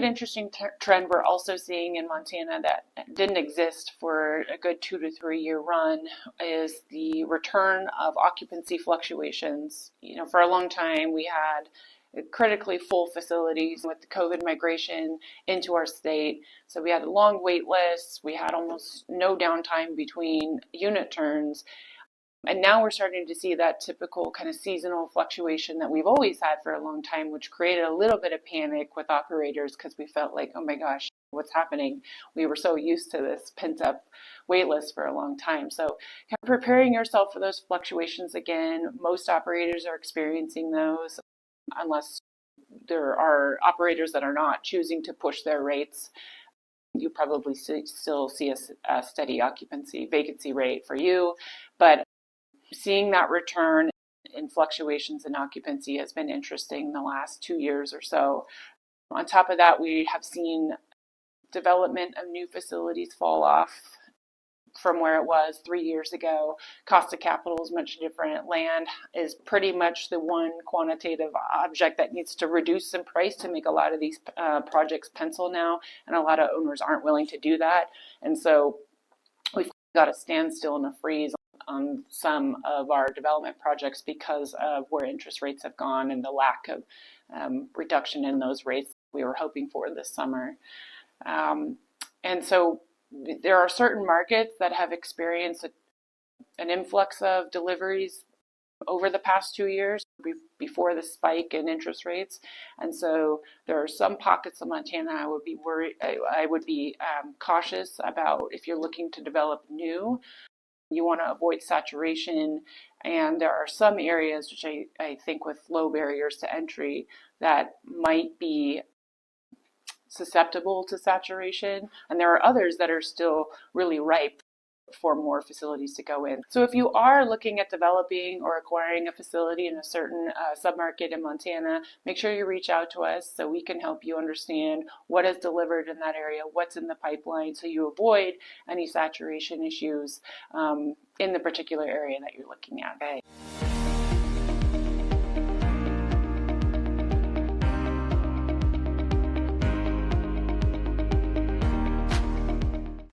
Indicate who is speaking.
Speaker 1: an interesting trend we're also seeing in Montana that didn't exist for a good 2 to 3 year run is the return of occupancy fluctuations. For a long time we had critically full facilities with the COVID migration into our state. So we had long wait lists, we had almost no downtime between unit turns. And now we're starting to see that typical kind of seasonal fluctuation that we've always had for a long time, which created a little bit of panic with operators because we felt like, oh my gosh, what's happening? We were so used to this pent up wait list for a long time. So kind of preparing yourself for those fluctuations again. Most operators are experiencing those unless there are operators that are not choosing to push their rates. You probably still see a steady occupancy vacancy rate for you, but seeing that return in fluctuations in occupancy has been interesting the last 2 years or so. On top of that, we have seen development of new facilities fall off from where it was 3 years ago. Cost of capital is much different. Land is pretty much the one quantitative object that needs to reduce in price to make a lot of these projects pencil now, and a lot of owners aren't willing to do that. And so we've got a standstill and a freeze on some of our development projects because of where interest rates have gone and the lack of reduction in those rates we were hoping for this summer. And so there are certain markets that have experienced an influx of deliveries over the past 2 years before the spike in interest rates. And so there are some pockets of Montana I would be worried, I would be cautious about if you're looking to develop new. You want to avoid saturation, and there are some areas which I think with low barriers to entry that might be susceptible to saturation, and there are others that are still really ripe for more facilities to go in. So if you are looking at developing or acquiring a facility in a certain submarket in Montana, make sure you reach out to us so we can help you understand what is delivered in that area, what's in the pipeline, so you avoid any saturation issues in the particular area that you're looking at. Okay.